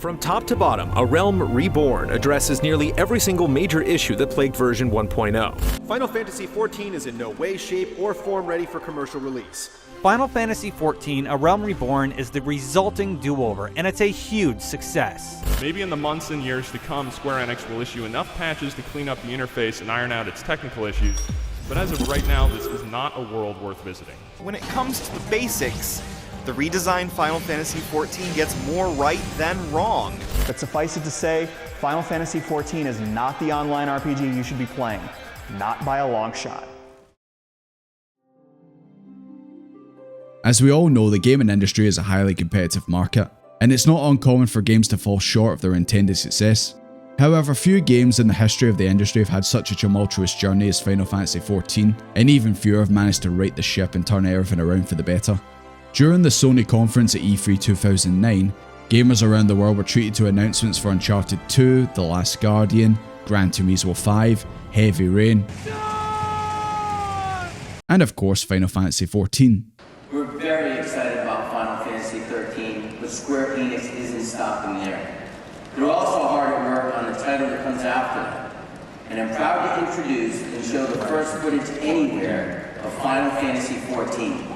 From top to bottom, A Realm Reborn addresses nearly every single major issue that plagued version 1.0. Final Fantasy XIV is in no way, shape, or form ready for commercial release. Final Fantasy XIV, A Realm Reborn is the resulting do-over, and it's a huge success. Maybe in the months and years to come, Square Enix will issue enough patches to clean up the interface and iron out its technical issues, but as of right now, this is not a world worth visiting. When it comes to the basics, the redesigned Final Fantasy XIV gets more right than wrong. But suffice it to say, Final Fantasy XIV is not the online RPG you should be playing. Not by a long shot. As we all know, the gaming industry is a highly competitive market, and it's not uncommon for games to fall short of their intended success. However, few games in the history of the industry have had such a tumultuous journey as Final Fantasy XIV, and even fewer have managed to right the ship and turn everything around for the better. During the Sony conference at E3 2009, gamers around the world were treated to announcements for Uncharted 2, The Last Guardian, Gran Turismo 5, Heavy Rain, and of course Final Fantasy XIV. We're very excited about Final Fantasy XIII, but Square Enix isn't stopping there. They're also hard at work on the title that comes after them, and I'm proud to introduce and show the first footage anywhere of Final Fantasy XIV.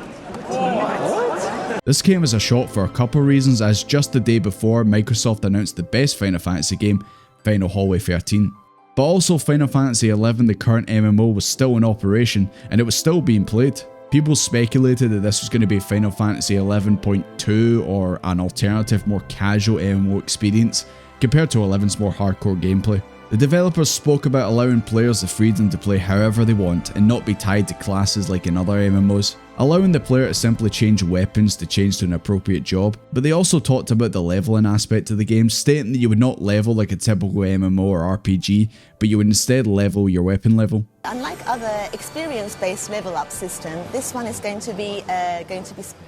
This came as a shock for a couple reasons, as just the day before Microsoft announced the best Final Fantasy game, Final Hallway 13. But also Final Fantasy XI, the current MMO, was still in operation and it was still being played. People speculated that this was going to be Final Fantasy 11.2 or an alternative, more casual MMO experience compared to 11's more hardcore gameplay. The developers spoke about allowing players the freedom to play however they want and not be tied to classes like in other MMOs, allowing the player to simply change weapons to change to an appropriate job. But they also talked about the leveling aspect of the game, stating that you would not level like a typical MMO or RPG, but you would instead level your weapon level. Unlike other experience-based level-up system, this one is going to be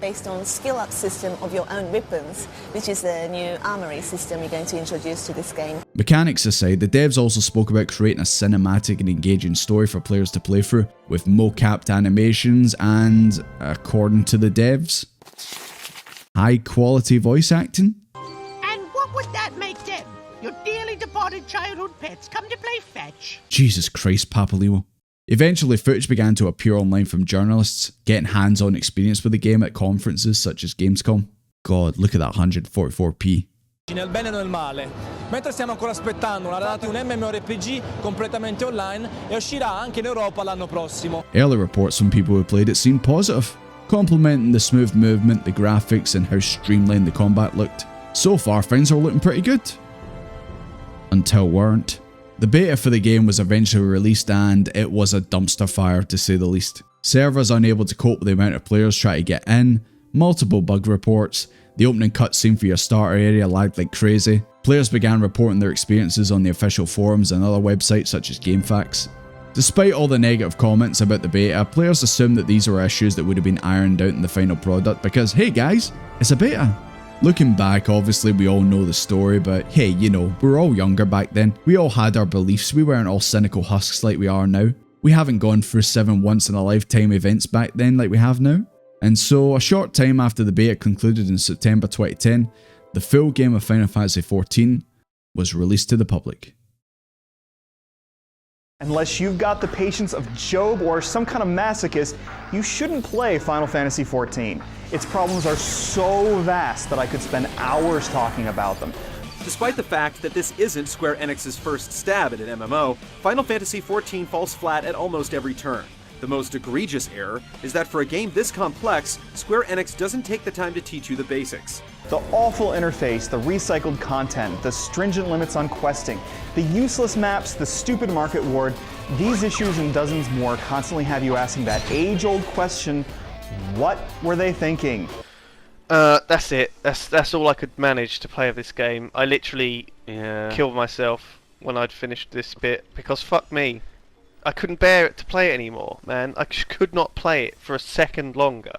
based on skill-up system of your own weapons, which is the new armory system you're going to introduce to this game. Mechanics aside, the devs also spoke about creating a cinematic and engaging story for players to play through, with mo-capped animations and, according to the devs, high-quality voice acting. And what would that make them? Your dearly departed childhood pets come to play fetch. Jesus Christ, Papa Leo. Eventually, footage began to appear online from journalists, getting hands-on experience with the game at conferences such as Gamescom. God, look at that 144p. Nel bene e nel male. Mentre stiamo ancora aspettando una data di un MMORPG completamente online e uscirà anche in Europa l'anno prossimo. Early reports from people who played it seemed positive, complimenting the smooth movement, the graphics, and how streamlined the combat looked. So far, things are looking pretty good. Until weren't. The beta for the game was eventually released and it was a dumpster fire to say the least. Servers unable to cope with the amount of players trying to get in, multiple bug reports, the opening cutscene for your starter area lagged like crazy. Players began reporting their experiences on the official forums and other websites such as GameFAQs. Despite all the negative comments about the beta, players assumed that these were issues that would have been ironed out in the final product because, hey guys, it's a beta. Looking back, obviously we all know the story, but hey, you know, we were all younger back then. We all had our beliefs, we weren't all cynical husks like we are now. We haven't gone through 7 once-in-a-lifetime events back then like we have now. And so, a short time after the beta concluded in September 2010, the full game of Final Fantasy XIV was released to the public. Unless you've got the patience of Job or some kind of masochist, you shouldn't play Final Fantasy XIV. Its problems are so vast that I could spend hours talking about them. Despite the fact that this isn't Square Enix's first stab at an MMO, Final Fantasy XIV falls flat at almost every turn. The most egregious error is that for a game this complex, Square Enix doesn't take the time to teach you the basics. The awful interface, the recycled content, the stringent limits on questing, the useless maps, the stupid market ward, these issues and dozens more constantly have you asking that age-old question, what were they thinking? That's it. That's all I could manage to play of this game. I literally killed myself when I'd finished this bit because fuck me. I couldn't bear it to play it anymore, man. I could not play it for a second longer.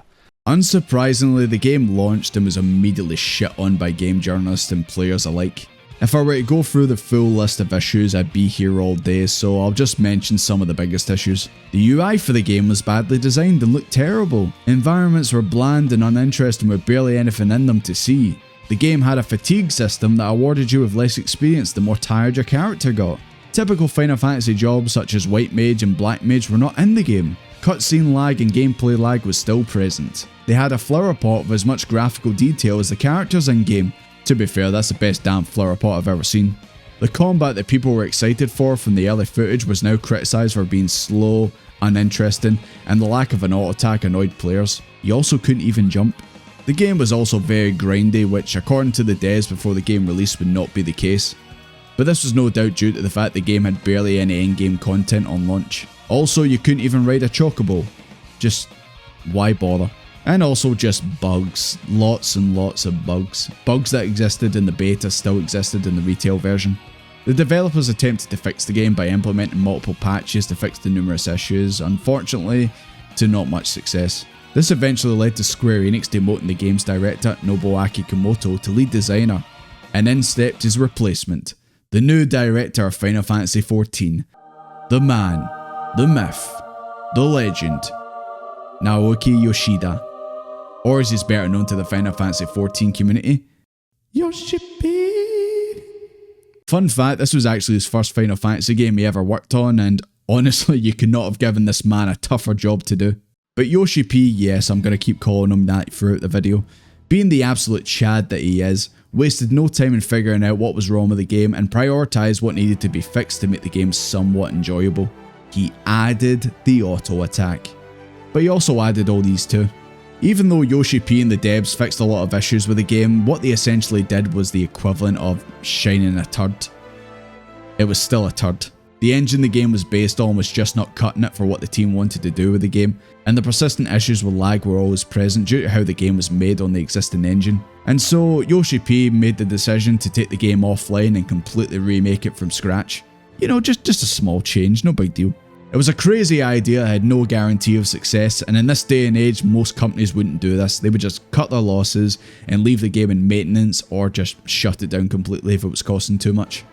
Unsurprisingly, the game launched and was immediately shit on by game journalists and players alike. If I were to go through the full list of issues, I'd be here all day, so I'll just mention some of the biggest issues. The UI for the game was badly designed and looked terrible. Environments were bland and uninteresting with barely anything in them to see. The game had a fatigue system that awarded you with less experience the more tired your character got. Typical Final Fantasy jobs such as White Mage and Black Mage were not in the game. Cutscene lag and gameplay lag was still present. They had a flower pot of as much graphical detail as the characters in game. To be fair, that's the best damn flower pot I've ever seen. The combat that people were excited for from the early footage was now criticised for being slow, uninteresting, and the lack of an auto attack annoyed players. You also couldn't even jump. The game was also very grindy, which according to the devs before the game release would not be the case. But this was no doubt due to the fact the game had barely any in-game content on launch. Also, you couldn't even ride a chocobo. Just, why bother? And also just bugs. Lots and lots of bugs. Bugs that existed in the beta still existed in the retail version. The developers attempted to fix the game by implementing multiple patches to fix the numerous issues, unfortunately to not much success. This eventually led to Square Enix demoting the game's director, Nobuaki Kimoto, to lead designer, and in stepped his replacement, the new director of Final Fantasy XIV, the man, the myth, the legend, Naoki Yoshida, or as he's better known to the Final Fantasy XIV community, Yoshi-P. Fun fact, this was actually his first Final Fantasy game he ever worked on, and honestly you could not have given this man a tougher job to do. But Yoshi-P, yes, I'm going to keep calling him that throughout the video, being the absolute Chad that he is, wasted no time in figuring out what was wrong with the game and prioritised what needed to be fixed to make the game somewhat enjoyable. He added the auto attack. But he also added all these too. Even though Yoshi-P and the devs fixed a lot of issues with the game, what they essentially did was the equivalent of shining a turd. It was still a turd. The engine the game was based on was just not cutting it for what the team wanted to do with the game, and the persistent issues with lag were always present due to how the game was made on the existing engine. And so Yoshi-P made the decision to take the game offline and completely remake it from scratch. You know, just a small change, no big deal. It was a crazy idea that had no guarantee of success, and in this day and age most companies wouldn't do this. They would just cut their losses and leave the game in maintenance or just shut it down completely if it was costing too much.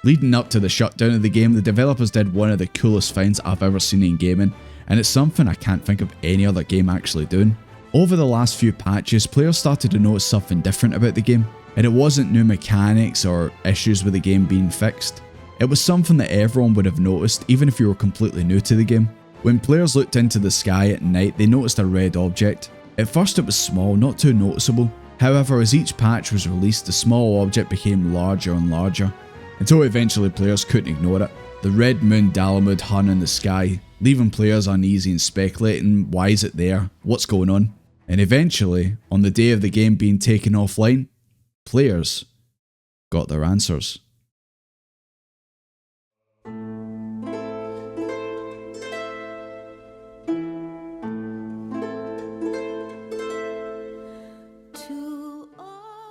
Leading up to the shutdown of the game, the developers did one of the coolest finds I've ever seen in gaming, and it's something I can't think of any other game actually doing. Over the last few patches, players started to notice something different about the game, and it wasn't new mechanics or issues with the game being fixed. It was something that everyone would have noticed even if you were completely new to the game. When players looked into the sky at night, they noticed a red object. At first it was small, not too noticeable. However, as each patch was released, the small object became larger and larger, until eventually players couldn't ignore it. The red moon Dalamud hung in the sky, leaving players uneasy and speculating, why is it there, what's going on? And eventually, on the day of the game being taken offline, players got their answers.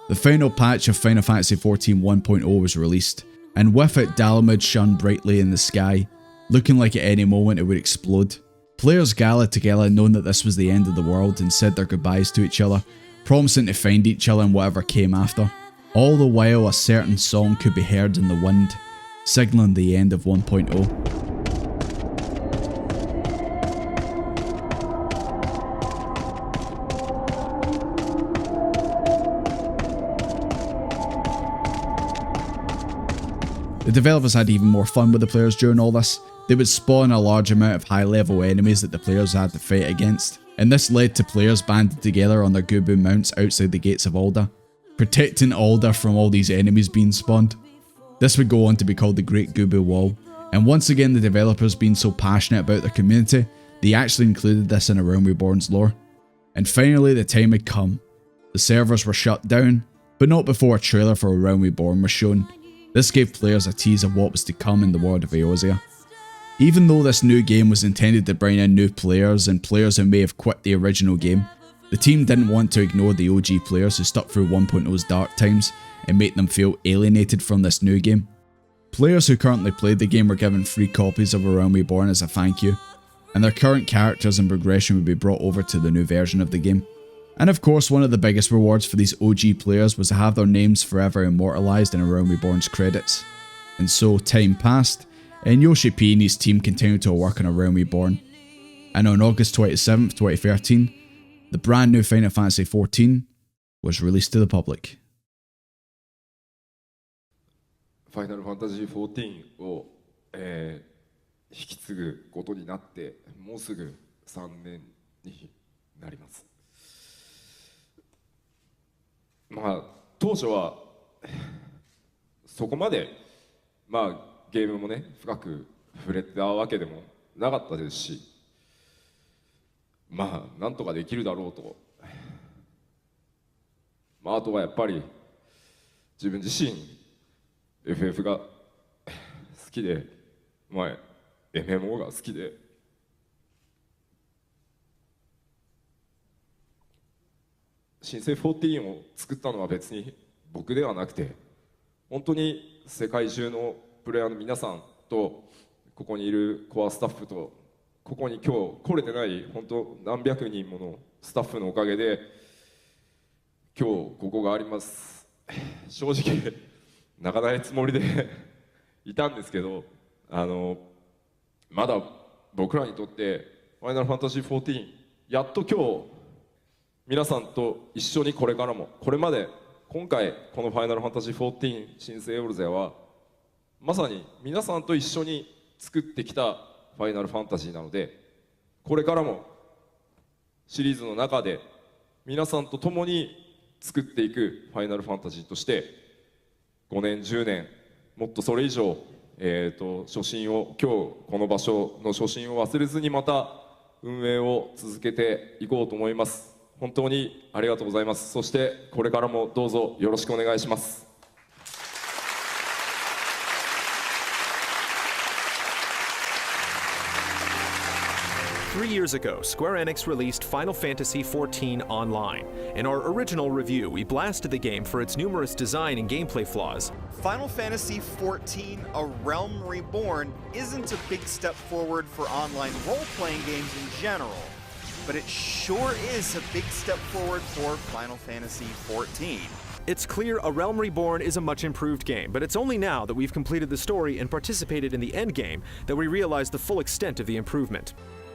The final patch of Final Fantasy XIV 1.0 was released, and with it Dalamud shone brightly in the sky, looking like at any moment it would explode. Players gathered together knowing that this was the end of the world and said their goodbyes to each other, promising to find each other in whatever came after. All the while a certain song could be heard in the wind, signalling the end of 1.0. The developers had even more fun with the players during all this. They would spawn a large amount of high level enemies that the players had to fight against, and this led to players banded together on their Gubu mounts outside the gates of Alder, protecting Alder from all these enemies being spawned. This would go on to be called the Great Gubu Wall, and once again the developers being so passionate about their community, they actually included this in A Realm Reborn's lore. And finally the time had come. The servers were shut down, but not before a trailer for A Realm Reborn was shown. This gave players a tease of what was to come in the world of Eorzea. Even though this new game was intended to bring in new players and players who may have quit the original game, the team didn't want to ignore the OG players who stuck through 1.0's dark times and make them feel alienated from this new game. Players who currently played the game were given free copies of A Realm Reborn as a thank you, and their current characters and progression would be brought over to the new version of the game. And of course, one of the biggest rewards for these OG players was to have their names forever immortalised in A Realm Reborn's credits. And so time passed, and Yoshi-P and his team continued to work on A Realm Reborn. And on August 27th, 2013, the brand new Final Fantasy XIV was released to the public. ファイナルファンタジー14を、引き継ぐことになってもうすぐ3年になります。まあ当初はそこまでまあゲームもね深く触れたわけでもなかったですし、まあなんとかできるだろうと、まああとはやっぱり自分自身 FF が好きで、まあ MMO が好きで、新生14を作ったのは別に僕ではなくて、本当に世界中のプレイヤーの皆さんと、ここにいるコアスタッフと、ここに今日来れてない本当何百人ものスタッフのおかげで今日ここがあります。正直泣かないつもりでいたんですけど、まだ僕らにとってファイナルファンタジー14、やっと今日皆さんと一緒にこれからも、これまで今回このファイナルファンタジー14新生エオルゼアはまさに皆さんと一緒に作ってきたファイナルファンタジーなので、これからもシリーズの中で皆さんと共に作っていくファイナルファンタジーとして5年10年もっとそれ以上、初心を、今日この場所の初心を忘れずにまた運営を続けていこうと思います。本当にありがとうございます。そしてこれからもどうぞよろしくお願いします。3 years ago, Square Enix released Final Fantasy XIV Online. In our original review, we blasted the game for its numerous design and gameplay flaws. Final Fantasy XIV A Realm Reborn isn't a big step forward for online role-playing games in general, but it sure is a big step forward for Final Fantasy XIV. It's clear A Realm Reborn is a much improved game, but it's only now that we've completed the story and participated in the endgame that we realize the full extent of the improvement.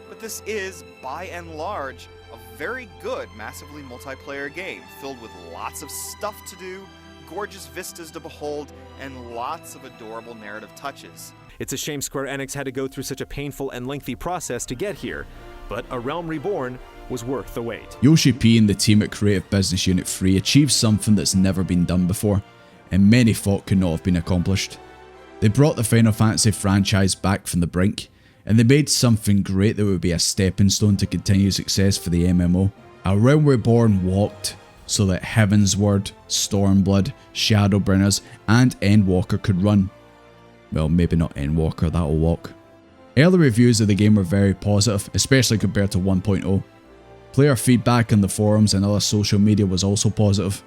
But this is, by and large, a very good, massively multiplayer game, filled with lots of stuff to do, gorgeous vistas to behold, and lots of adorable narrative touches. It's a shame Square Enix had to go through such a painful and lengthy process to get here, but A Realm Reborn was worth the wait. Yoshi P and the team at Creative Business Unit 3 achieved something that's never been done before, and many thought could not have been accomplished. They brought the Final Fantasy franchise back from the brink, and they made something great that would be a stepping stone to continued success for the MMO. A Realm Reborn walked so that Heavensward, Stormblood, Shadowbringers and Endwalker could run. Well, maybe not Endwalker, that'll walk. Early reviews of the game were very positive, especially compared to 1.0. Player feedback on the forums and other social media was also positive,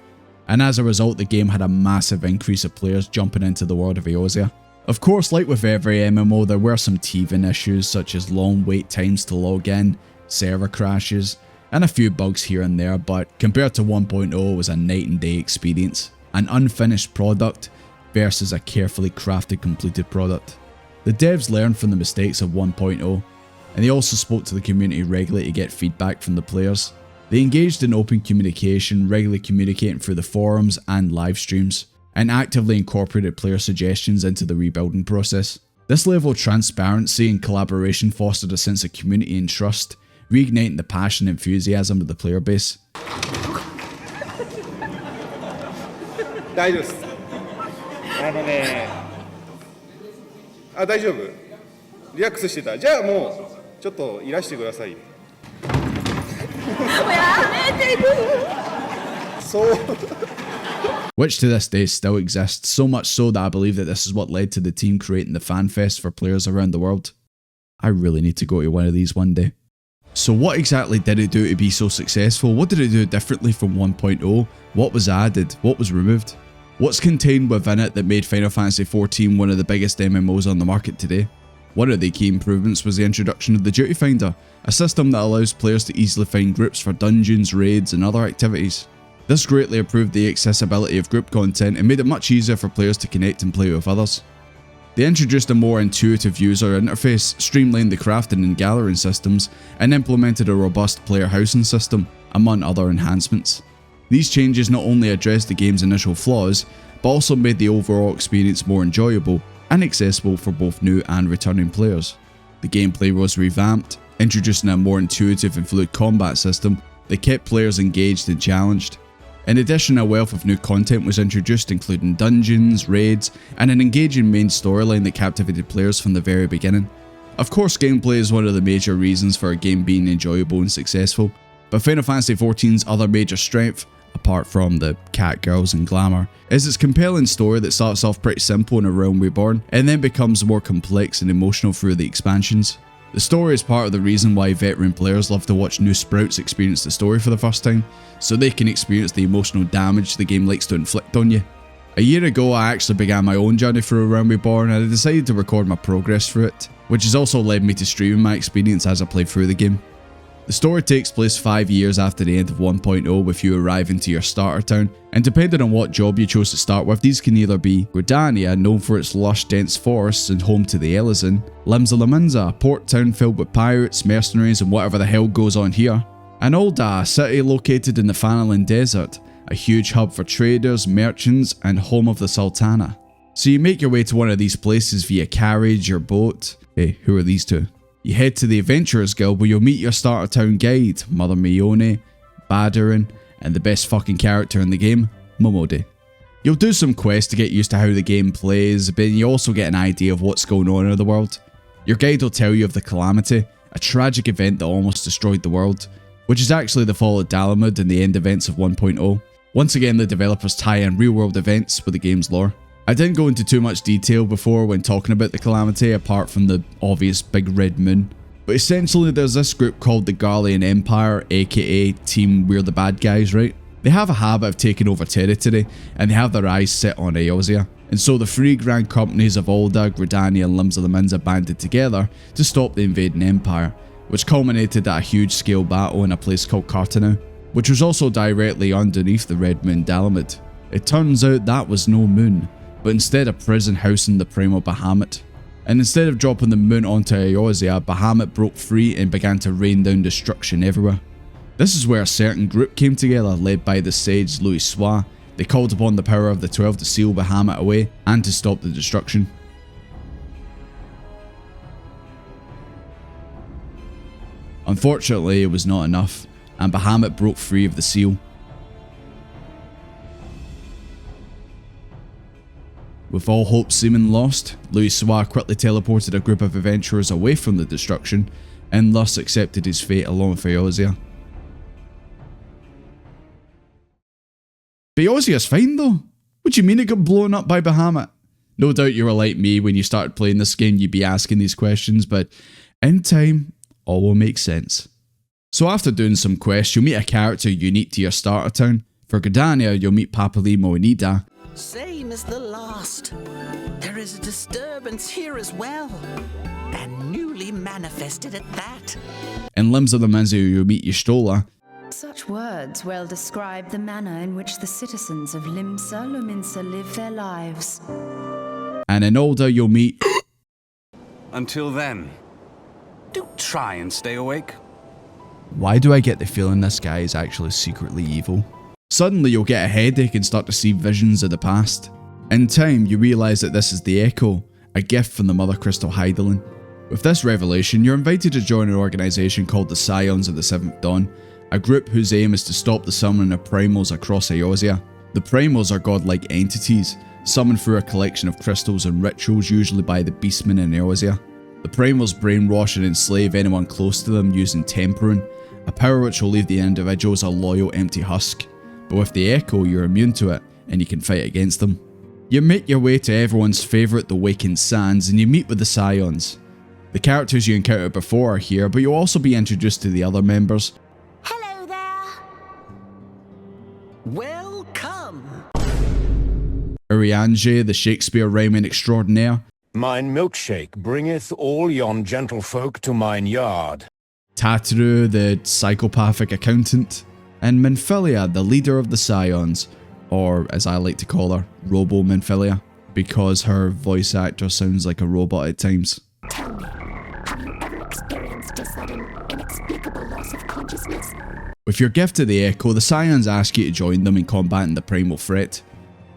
and as a result the game had a massive increase of players jumping into the world of Eorzea. Of course, like with every MMO, there were some teething issues such as long wait times to log in, server crashes, and a few bugs here and there, but compared to 1.0 it was a night and day experience. An unfinished product versus a carefully crafted completed product. The devs learned from the mistakes of 1.0, and they also spoke to the community regularly to get feedback from the players. They engaged in open communication, regularly communicating through the forums and live streams, and actively incorporated player suggestions into the rebuilding process. This level of transparency and collaboration fostered a sense of community and trust, reigniting the passion and enthusiasm of the player base. 大丈夫です。大丈夫？リラックスしてた。じゃあもうちょっといらしてくださいよ。そう。Which to this day still exists, so much so that I believe that this is what led to the team creating the fan fest for players around the world. I really need to go to one of these one day. So what exactly did it do to be so successful? What did it do differently from 1.0? What was added? What was removed? What's contained within it that made Final Fantasy XIV one of the biggest MMOs on the market today? One of the key improvements was the introduction of the Duty Finder, a system that allows players to easily find groups for dungeons, raids and other activities. This greatly improved the accessibility of group content and made it much easier for players to connect and play with others. They introduced a more intuitive user interface, streamlined the crafting and gathering systems, and implemented a robust player housing system, among other enhancements. These changes not only addressed the game's initial flaws, but also made the overall experience more enjoyable and accessible for both new and returning players. The gameplay was revamped, introducing a more intuitive and fluid combat system that kept players engaged and challenged. In addition, a wealth of new content was introduced, including dungeons, raids, and an engaging main storyline that captivated players from the very beginning. Of course, gameplay is one of the major reasons for a game being enjoyable and successful, but Final Fantasy XIV's other major strength, apart from the cat girls and glamour, is its compelling story that starts off pretty simple in A Realm Reborn and then becomes more complex and emotional through the expansions. The story is part of the reason why veteran players love to watch new sprouts experience the story for the first time, so they can experience the emotional damage the game likes to inflict on you. A year ago, I actually began my own journey through A Realm Reborn and I decided to record my progress through it, which has also led me to streaming my experience as I play through the game. The story takes place 5 years after the end of 1.0, with you arriving to your starter town, and depending on what job you chose to start with, these can either be Gridania, known for its lush dense forests and home to the Elezen, Limsa, a port town filled with pirates, mercenaries and whatever the hell goes on here, and Ulda, a city located in the Fanalan Desert, a huge hub for traders, merchants and home of the Sultana. So you make your way to one of these places via carriage or boat. Hey, who are these two? You head to the Adventurers Guild where you'll meet your starter town guide, Mother Mione, Badarin, and the best fucking character in the game, Momode. You'll do some quests to get used to how the game plays, but you also get an idea of what's going on in the world. Your guide will tell you of the Calamity, a tragic event that almost destroyed the world, which is actually the fall of Dalamud and the end events of 1.0. Once again, the developers tie in real-world events with the game's lore. I didn't go into too much detail before when talking about the Calamity, apart from the obvious big red moon. But essentially there's this group called the Garlean Empire, aka Team We're the Bad Guys, right? They have a habit of taking over territory, and they have their eyes set on Eorzea. And so the three grand companies of Ulda, Gridania and Limsa banded together to stop the invading empire, which culminated at a huge scale battle in a place called Coerthas, which was also directly underneath the red moon Dalamud. It turns out that was no moon, but instead a prison housing the primal Bahamut. And instead of dropping the moon onto Eorzea, Bahamut broke free and began to rain down destruction everywhere. This is where a certain group came together, led by the sage Louis Soir. They called upon the power of the 12 to seal Bahamut away and to stop the destruction. Unfortunately, it was not enough, and Bahamut broke free of the seal. With all hope seeming lost, Louis Soir quickly teleported a group of adventurers away from the destruction, and thus accepted his fate along with Eorzea. But Eorzea's fine though. What do you mean it got blown up by Bahamut? No doubt you were like me when you started playing this game, you'd be asking these questions, but in time, all will make sense. So after doing some quests, you'll meet a character unique to your starter town. For Gridania, you'll meet Papalimo and Ida. Same as the last. There is a disturbance here as well, and newly manifested at that. In Limsa, you'll meet Y'shtola. Such words well describe the manner in which the citizens of Limsa live their lives. And in Ulda, you'll meet... Until then, do try and stay awake. Why do I get the feeling this guy is actually secretly evil? Suddenly you'll get a headache and start to see visions of the past. In time, you realise that this is the Echo, a gift from the Mother Crystal Hydaelyn. With this revelation, you're invited to join an organisation called the Scions of the Seventh Dawn, a group whose aim is to stop the summoning of primals across Eorzea. The primals are godlike entities, summoned through a collection of crystals and rituals, usually by the beastmen in Eorzea. The primals brainwash and enslave anyone close to them using tempering, a power which will leave the individuals a loyal empty husk. But with the Echo, you're immune to it, and you can fight against them. You make your way to everyone's favourite, the Wakened Sands, and you meet with the Scions. The characters you encountered before are here, but you'll also be introduced to the other members. Hello there. Welcome. Urianger, the Shakespeare rhyming extraordinaire. Mine milkshake bringeth all yon gentlefolk to mine yard. Tatru, the psychopathic accountant. And Minfilia, the leader of the Scions, or as I like to call her, Robo Minfilia, because her voice actor sounds like a robot at times. With your gift to the Echo, the Scions ask you to join them in combating the primal threat.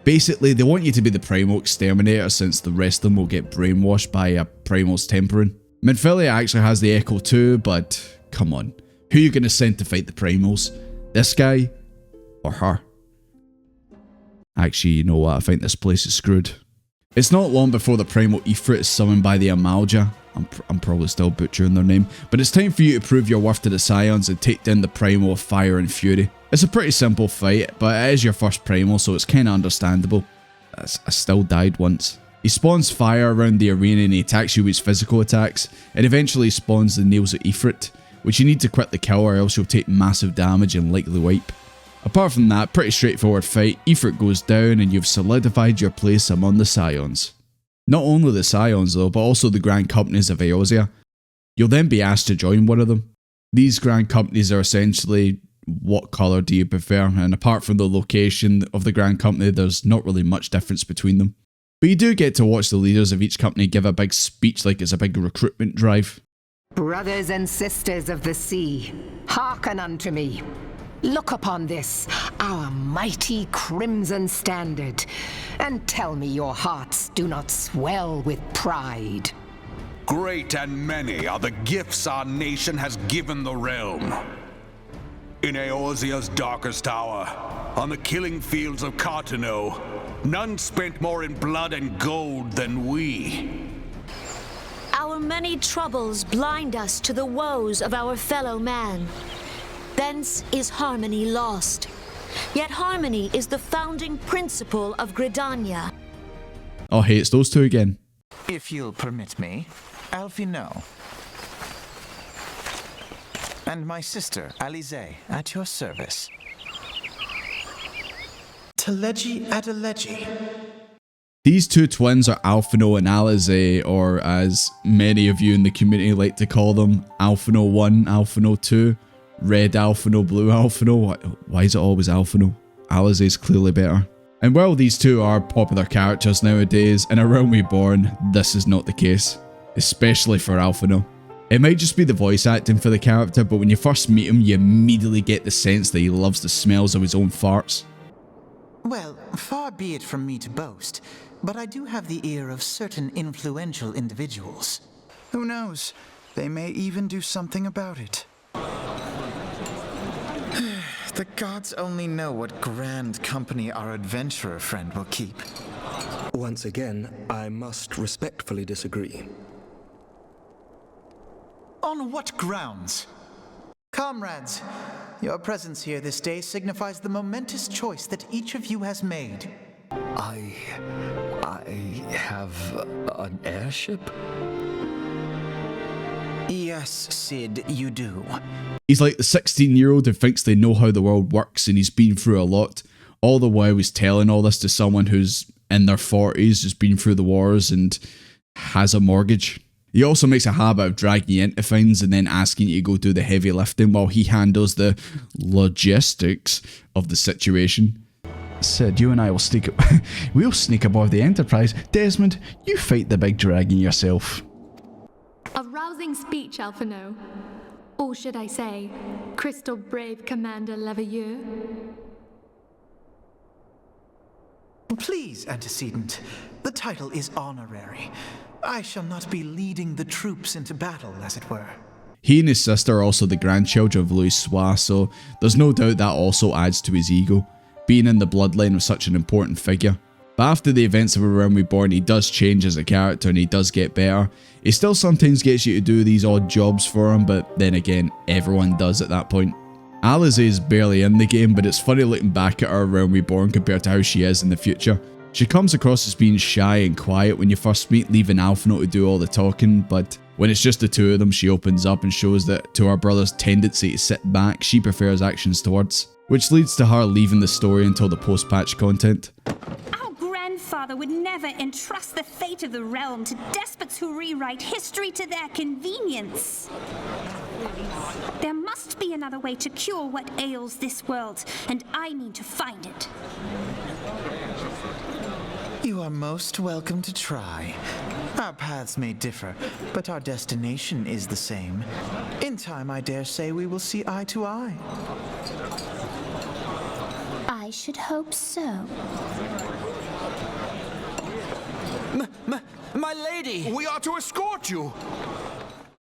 Basically, they want you to be the primal exterminator since the rest of them will get brainwashed by a primal's tempering. Minfilia actually has the Echo too, but come on. Who are you going to send to fight the primals? This guy? Or her? Actually, you know what? I think this place is screwed. It's not long before the primal Ifrit is summoned by the Amalja. I'm probably still butchering their name. But it's time for you to prove your worth to the Scions and take down the primal of fire and fury. It's a pretty simple fight, but it is your first primal, so it's kind of understandable. I still died once. He spawns fire around the arena and he attacks you with his physical attacks. It eventually spawns the nails of Ifrit, which you need to quickly kill or else you'll take massive damage and likely wipe. Apart from that, pretty straightforward fight. Ifrit goes down and you've solidified your place among the Scions. Not only the Scions though, but also the Grand Companies of Eorzea. You'll then be asked to join one of them. These Grand Companies are essentially, what colour do you prefer? And apart from the location of the Grand Company, there's not really much difference between them. But you do get to watch the leaders of each company give a big speech like it's a big recruitment drive. Brothers and sisters of the sea, hearken unto me. Look upon this, our mighty crimson standard, and tell me your hearts do not swell with pride. Great and many are the gifts our nation has given the realm. In Eorzea's darkest hour, on the killing fields of Cartano, none spent more in blood and gold than we. Our many troubles blind us to the woes of our fellow man. Thence is harmony lost. Yet harmony is the founding principle of Gridania. Oh hey, it's those two again. If you'll permit me, Alfino. And my sister, Alize, at your service. Teleji Adeleji. These two twins are Alfino and Alize, or as many of you in the community like to call them, Alfino 1, Alfino 2, Red Alfino, Blue Alfino. Why is it always Alfino? Alize is clearly better. And while these two are popular characters nowadays, in A Realm Reborn, this is not the case. Especially for Alfino. It might just be the voice acting for the character, but when you first meet him, you immediately get the sense that he loves the smells of his own farts. Well, far be it from me to boast, but I do have the ear of certain influential individuals. Who knows? They may even do something about it. The gods only know what grand company our adventurer friend will keep. Once again, I must respectfully disagree. On what grounds? Comrades, your presence here this day signifies the momentous choice that each of you has made. I have an airship? Yes, Sid, you do. He's like the 16-year-old who thinks they know how the world works and he's been through a lot. All the while he's telling all this to someone who's in their 40s, has been through the wars and has a mortgage. He also makes a habit of dragging you into things and then asking you to go do the heavy lifting while he handles the logistics of the situation. Sid, you and I will we'll sneak aboard the Enterprise. Desmond, you fight the big dragon yourself. A rousing speech, Alfino. Or should I say, Crystal Brave Commander Leveilleur? Please, Antecedent. The title is honorary. I shall not be leading the troops into battle, as it were. He and his sister are also the grandchildren of Louis Sois, so there's no doubt that also adds to his ego, being in the bloodline of such an important figure. But after the events of A Realm Reborn, he does change as a character and he does get better. He still sometimes gets you to do these odd jobs for him, but then again, everyone does at that point. Alize is barely in the game, but it's funny looking back at her A Realm Reborn compared to how she is in the future. She comes across as being shy and quiet when you first meet, leaving Alfino to do all the talking, but when it's just the two of them, she opens up and shows that to her brother's tendency to sit back, she prefers actions towards, which leads to her leaving the story until the post-patch content. Our grandfather would never entrust the fate of the realm to despots who rewrite history to their convenience. There must be another way to cure what ails this world, and I mean to find it. You are most welcome to try. Our paths may differ, but our destination is the same. In time, I dare say we will see eye to eye. I should hope so. My lady! We are to escort you!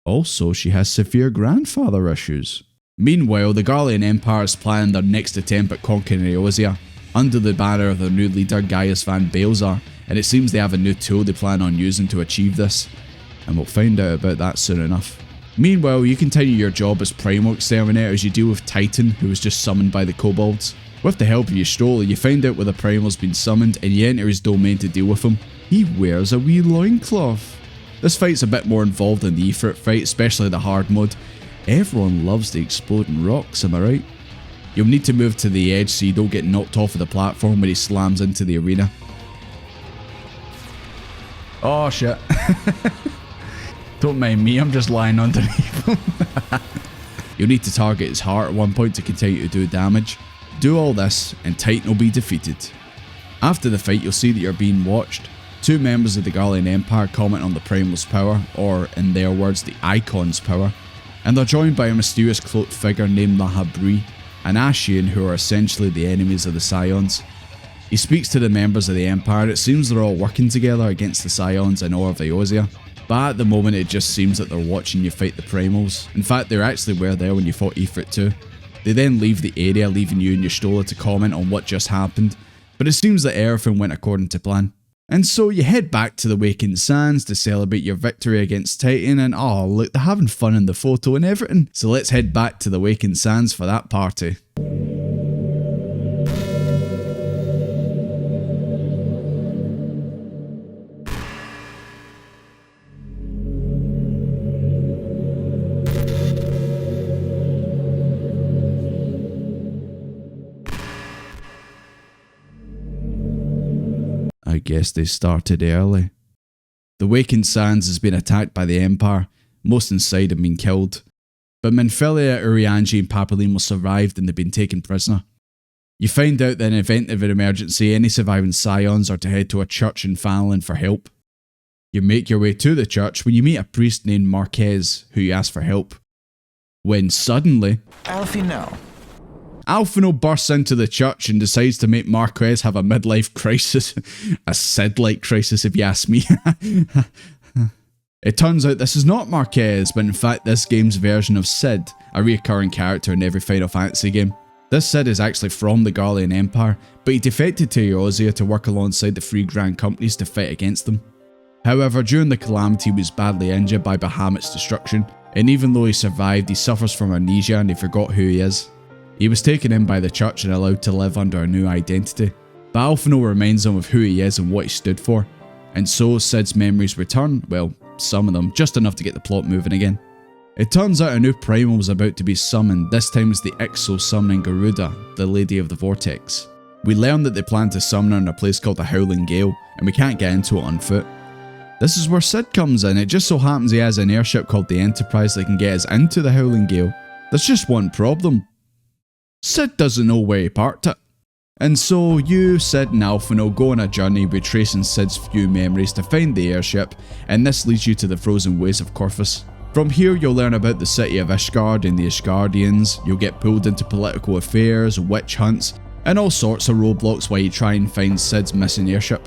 Also, she has severe grandfather issues. Meanwhile, the Garlean Empire is planning their next attempt at conquering Eorzea, under the banner of their new leader Gaius van Baelzar, and it seems they have a new tool they plan on using to achieve this, and we'll find out about that soon enough. Meanwhile, you continue your job as primal exterminator as you deal with Titan, who was just summoned by the kobolds. With the help of Ystrola, you find out where the primal's been summoned and you enter his domain to deal with him. He wears a wee loincloth. This fight's a bit more involved than the Ifrit fight, especially the hard mode. Everyone loves the exploding rocks, am I right? You'll need to move to the edge so you don't get knocked off of the platform when he slams into the arena. Oh shit. Don't mind me, I'm just lying underneath him. You'll need to target his heart at one point to continue to do damage. Do all this and Titan will be defeated. After the fight, you'll see that you're being watched. Two members of the Garlean Empire comment on the Primal's power, or in their words, the Icon's power, and they're joined by a mysterious cloaked figure named Lahabrea, an Ascian who are essentially the enemies of the Scions. He speaks to the members of the Empire and it seems they're all working together against the Scions in all of Eorzea, but at the moment it just seems that they're watching you fight the Primals. In fact, they actually were there when you fought Ifrit too. They then leave the area, leaving you and Ystrola to comment on what just happened, but it seems that everything went according to plan. And so you head back to the Wakened Sands to celebrate your victory against Titan, and oh look, they're having fun in the photo and everything. So let's head back to the Wakened Sands for that party. I guess they started early. The Wakened Sands has been attacked by the Empire, most inside have been killed, but Minfilia, Uriangi and Papalimo survived and they've been taken prisoner. You find out that in event of an emergency, any surviving Scions are to head to a church in Fanlin for help. You make your way to the church when you meet a priest named Marquez, who you ask for help. When suddenly, Alphino bursts into the church and decides to make Marquez have a midlife crisis. A Sid-like crisis if you ask me. It turns out this is not Marquez, but in fact this game's version of Sid, a recurring character in every Final Fantasy game. This Sid is actually from the Garlean Empire, but he defected to Eorzea to work alongside the three Grand Companies to fight against them. However, during the Calamity he was badly injured by Bahamut's destruction, and even though he survived, he suffers from amnesia and he forgot who he is. He was taken in by the church and allowed to live under a new identity, but Alphino reminds him of who he is and what he stood for, and so Sid's memories return, well, some of them, just enough to get the plot moving again. It turns out a new primal was about to be summoned, this time as the Ixo summoning Garuda, the Lady of the Vortex. We learn that they plan to summon her in a place called the Howling Gale, and we can't get into it on foot. This is where Sid comes in. It just so happens he has an airship called the Enterprise that can get us into the Howling Gale. There's just one problem. Sid doesn't know where he parked it. And so you, Sid and Alphino go on a journey retracing Sid's few memories to find the airship, and this leads you to the frozen ways of Coerthas. From here you'll learn about the city of Ishgard and the Ishgardians, you'll get pulled into political affairs, witch hunts, and all sorts of roadblocks while you try and find Sid's missing airship.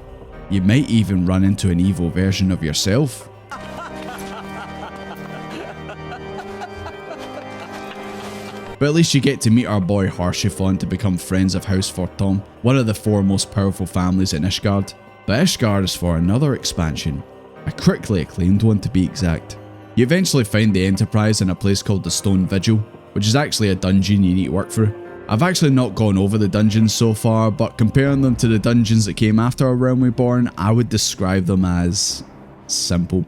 You might even run into an evil version of yourself. But at least you get to meet our boy Haurchefant to become friends of House Fortom, one of the four most powerful families in Ishgard. But Ishgard is for another expansion, a critically acclaimed one to be exact. You eventually find the Enterprise in a place called the Stone Vigil, which is actually a dungeon you need to work through. I've actually not gone over the dungeons so far, but comparing them to the dungeons that came after A Realm Reborn, I would describe them as simple.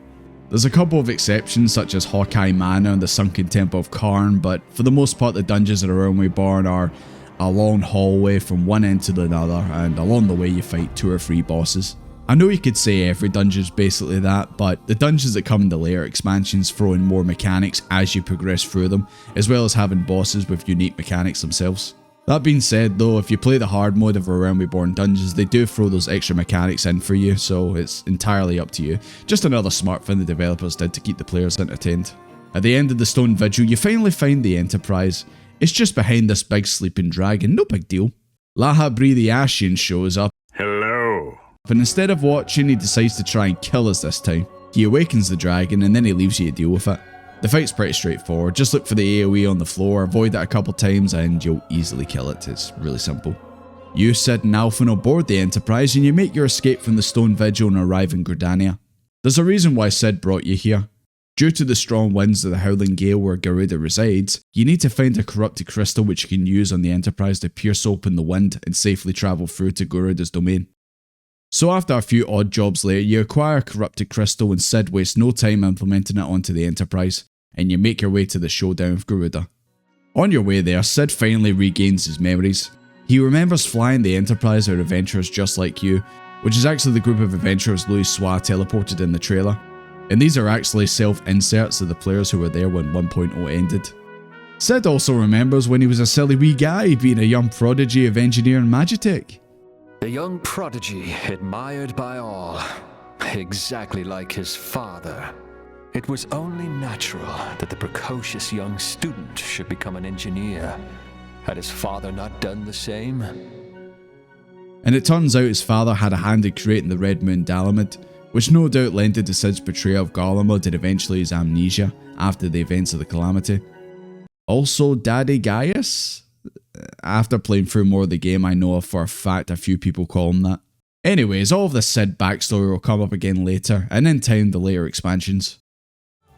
There's a couple of exceptions such as Hawkeye Manor and the Sunken Temple of Karn, but for the most part the dungeons in A Realm Reborn are a long hallway from one end to the other, and along the way you fight 2 or 3 bosses. I know you could say every dungeon's basically that, but the dungeons that come in the later expansions throw in more mechanics as you progress through them, as well as having bosses with unique mechanics themselves. That being said though, if you play the hard mode of A Realm Reborn dungeons, they do throw those extra mechanics in for you, so it's entirely up to you. Just another smart thing the developers did to keep the players entertained. At the end of the Stone Vigil, you finally find the Enterprise. It's just behind this big sleeping dragon, no big deal. Lahabrea the Ascian shows up. Hello. But instead of watching, he decides to try and kill us this time. He awakens the dragon and then he leaves you to deal with it. The fight's pretty straightforward, just look for the AoE on the floor, avoid it a couple times and you'll easily kill it. It's really simple. You, Sid and Alphino board the Enterprise and you make your escape from the Stone Vigil and arrive in Gridania. There's a reason why Sid brought you here. Due to the strong winds of the Howling Gale where Garuda resides, you need to find a corrupted crystal which you can use on the Enterprise to pierce open the wind and safely travel through to Garuda's domain. So after a few odd jobs later, you acquire a corrupted crystal and Sid wastes no time implementing it onto the Enterprise, and you make your way to the showdown with Garuda. On your way there, Sid finally regains his memories. He remembers flying the Enterprise with adventurers just like you, which is actually the group of adventurers Louis Soir teleported in the trailer. And these are actually self-inserts of the players who were there when 1.0 ended. Sid also remembers when he was a silly wee guy, being a young prodigy of engineer and magitech. A young prodigy admired by all, exactly like his father. It was only natural that the precocious young student should become an engineer. Had his father not done the same? And it turns out his father had a hand in creating the Red Moon Dalamud, which no doubt lended to Sid's betrayal of Garlemald and eventually his amnesia after the events of the Calamity. Also Daddy Gaius? After playing through more of the game, I know for a fact a few people call him that. Anyways, all of the Sid backstory will come up again later, and in time the later expansions.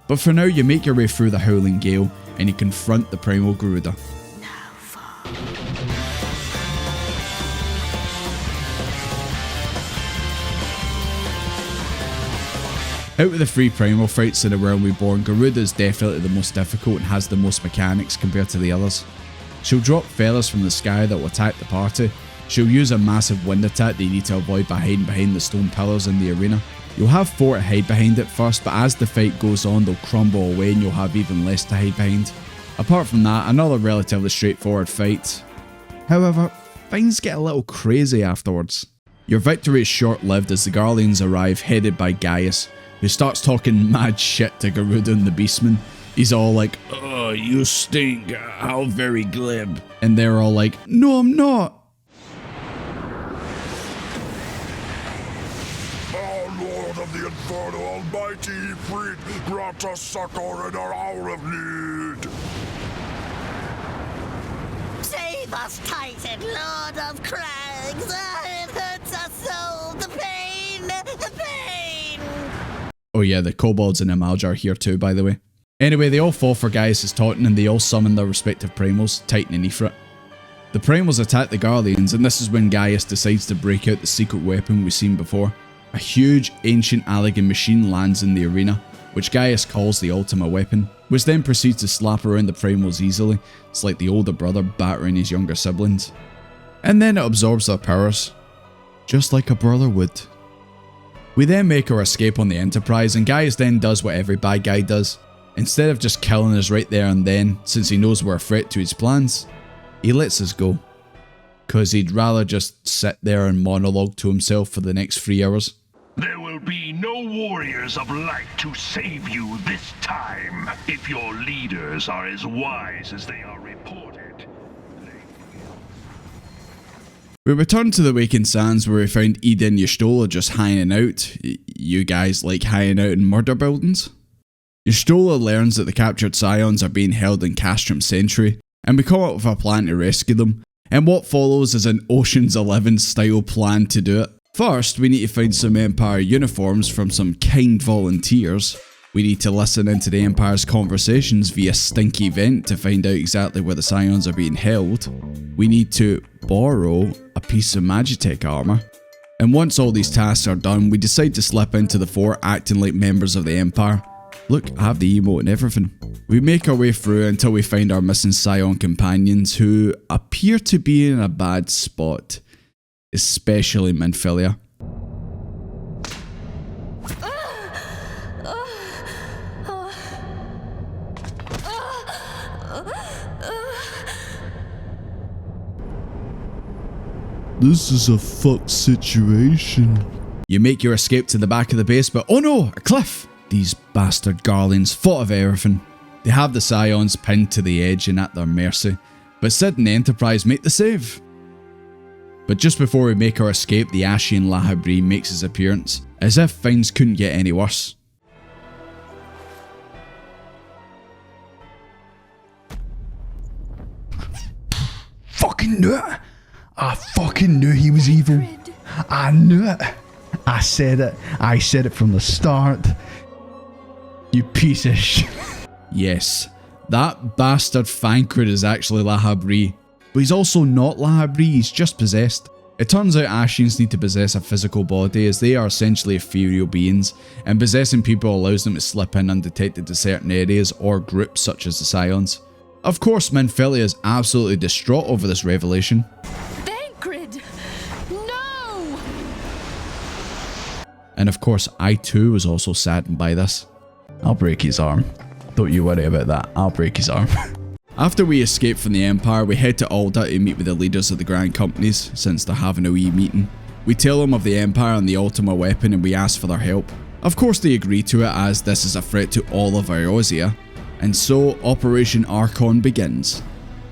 But for now, you make your way through the Howling Gale, and you confront the primal Garuda. Out of the 3 primal fights in A Realm Reborn, Garuda is definitely the most difficult and has the most mechanics compared to the others. She'll drop feathers from the sky that will attack the party. She'll use a massive wind attack that you need to avoid by hiding behind the stone pillars in the arena. You'll have 4 to hide behind at first, but as the fight goes on they'll crumble away and you'll have even less to hide behind. Apart from that, another relatively straightforward fight. However, things get a little crazy afterwards. Your victory is short-lived as the Garleans arrive headed by Gaius, who starts talking mad shit to Garuda and the Beastmen. He's all like, "Oh, you stink, how very glib." And they're all like, "No, I'm not." Our Lord of the Inferno, Almighty Ifrit, grant us succor in our hour of need. Save us, Titan, Lord of Crags! It hurts us so! The pain! The pain! Oh yeah, the kobolds and Imalja are here too, by the way. Anyway, they all fall for Gaius' taunting and they all summon their respective primals, Titan and Ifrit. The primals attack the Garleans, and this is when Gaius decides to break out the secret weapon we've seen before. A huge, ancient Allagan machine lands in the arena, which Gaius calls the Ultima weapon, which then proceeds to slap around the primals easily. It's like the older brother battering his younger siblings. And then it absorbs their powers, just like a brother would. We then make our escape on the Enterprise, and Gaius then does what every bad guy does. Instead of just killing us right there and then, since he knows we're a threat to his plans, he lets us go. Cause he'd rather just sit there and monologue to himself for the next 3 hours. There will be no warriors of light to save you this time, if your leaders are as wise as they are reported. We return to the Wakened Sands where we found Ida and Y'shtola just hanging out. You guys like hanging out in murder buildings? Y'shtola learns that the captured Scions are being held in Castrum Century, and we come up with a plan to rescue them, and what follows is an Ocean's 11 style plan to do it. First, we need to find some Empire uniforms from some kind volunteers. We need to listen into the Empire's conversations via Stinky Vent to find out exactly where the Scions are being held. We need to borrow a piece of Magitech armor. And once all these tasks are done, we decide to slip into the fort acting like members of the Empire. Look, I have the emote and everything. We make our way through until we find our missing Scion companions who appear to be in a bad spot, especially Minfilia. This is a fucked situation. You make your escape to the back of the base, but oh no, a cliff! These bastard Garleans thought of everything. They have the Scions pinned to the edge and at their mercy, but Sid and the Enterprise make the save. But just before we make our escape, the Ashen Lahabrea makes his appearance, as if things couldn't get any worse. Fucking knew it! I fucking knew he was evil. I knew it. I said it. I said it from the start. You piece of shit. Yes, that bastard Thancred is actually Lahabrea. But he's also not Lahabrea, he's just possessed. It turns out Ashians need to possess a physical body, as they are essentially ethereal beings, and possessing people allows them to slip in undetected to certain areas or groups such as the Scions. Of course, Minfilia is absolutely distraught over this revelation. Thancred! No! And of course, I too was also saddened by this. I'll break his arm. Don't you worry about that, I'll break his arm. After we escape from the Empire, we head to Alda to meet with the leaders of the Grand Companies, since they're having a wee meeting. We tell them of the Empire and the Ultima weapon and we ask for their help. Of course they agree to it, as this is a threat to all of Eorzea. And so, Operation Archon begins,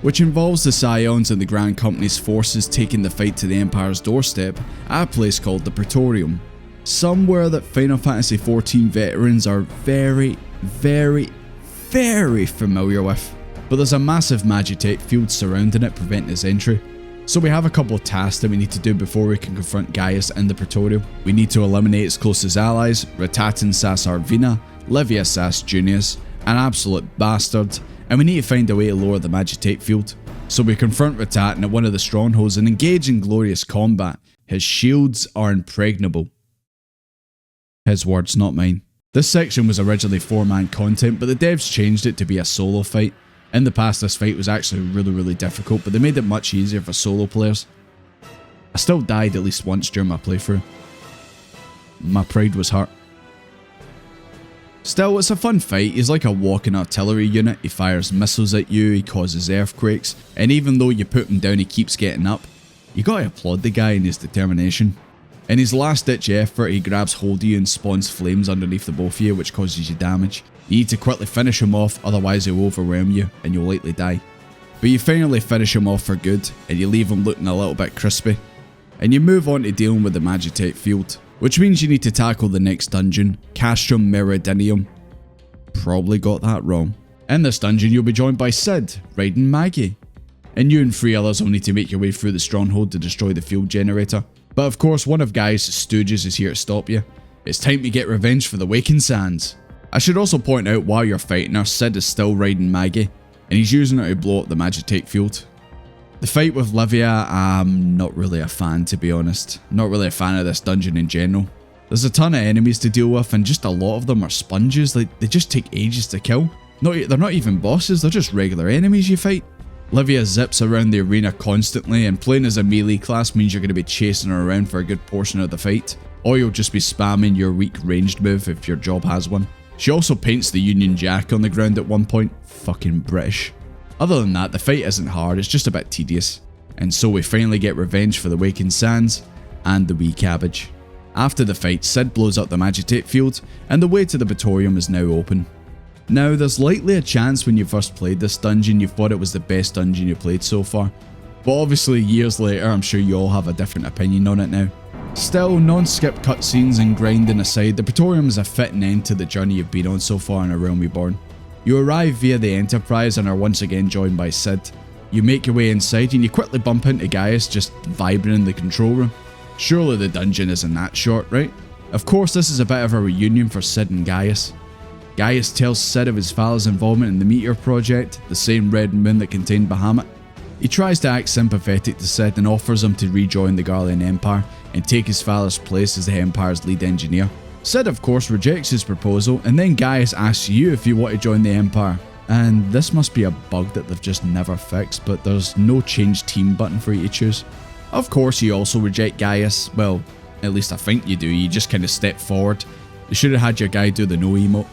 which involves the Scions and the Grand Company's forces taking the fight to the Empire's doorstep at a place called the Praetorium. Somewhere that Final Fantasy XIV veterans are very, very, very familiar with. But there's a massive Magitek field surrounding it, preventing its entry. So we have a couple of tasks that we need to do before we can confront Gaius in the Praetorium. We need to eliminate its closest allies, Ratatan Sas Arvina, Livia Sas Junius, an absolute bastard, and we need to find a way to lower the Magitek field. So we confront Ratatan at one of the strongholds and engage in glorious combat. His shields are impregnable. His words, not mine. This section was originally 4-man content, but the devs changed it to be a solo fight. In the past, this fight was actually really difficult, but they made it much easier for solo players. I still died at least once during my playthrough. My pride was hurt. Still, it's a fun fight. He's like a walking artillery unit. He fires missiles at you, he causes earthquakes, and even though you put him down, he keeps getting up. You gotta applaud the guy and his determination. In his last ditch effort, he grabs hold of you and spawns flames underneath the both of you, which causes you damage. You need to quickly finish him off, otherwise he'll overwhelm you and you'll likely die. But you finally finish him off for good, and you leave him looking a little bit crispy. And you move on to dealing with the Magitek field, which means you need to tackle the next dungeon, Castrum Meridinium. Probably got that wrong. In this dungeon you'll be joined by Cid, riding Maggie. And you and 3 others will need to make your way through the stronghold to destroy the field generator. But of course, one of Gaius' stooges is here to stop you. It's time to get revenge for the Wakened Sands. I should also point out, while you're fighting her, Cid is still riding Maggie, and he's using her to blow up the Magitek field. The fight with Livia, I'm not really a fan, to be honest. Not really a fan of this dungeon in general. There's a ton of enemies to deal with, and just a lot of them are sponges. Like, they just take ages to kill. They're not even bosses, they're just regular enemies you fight. Livia zips around the arena constantly, and playing as a melee class means you're going to be chasing her around for a good portion of the fight, or you'll just be spamming your weak ranged move if your job has one. She also paints the Union Jack on the ground at one point. Fucking British. Other than that, the fight isn't hard, it's just a bit tedious. And so we finally get revenge for the Wakened Sands and the wee cabbage. After the fight, Cid blows up the Magitek field, and the way to the Praetorium is now open. Now, there's likely a chance when you first played this dungeon you thought it was the best dungeon you played so far, but obviously years later I'm sure you all have a different opinion on it now. Still, non-skip cutscenes and grinding aside, the Praetorium is a fitting end to the journey you've been on so far in A Realm Reborn. You arrive via the Enterprise and are once again joined by Cid. You make your way inside and you quickly bump into Gaius just vibing in the control room. Surely the dungeon isn't that short, right? Of course, this is a bit of a reunion for Cid and Gaius. Gaius tells Cid of his father's involvement in the Meteor Project, the same red moon that contained Bahamut. He tries to act sympathetic to Cid and offers him to rejoin the Garlean Empire and take his father's place as the Empire's lead engineer. Cid of course rejects his proposal, and then Gaius asks you if you want to join the Empire. And this must be a bug that they've just never fixed, but there's no change team button for you to choose. Of course you also reject Gaius, well, at least I think you do, you just kind of step forward. You should have had your guy do the no emote.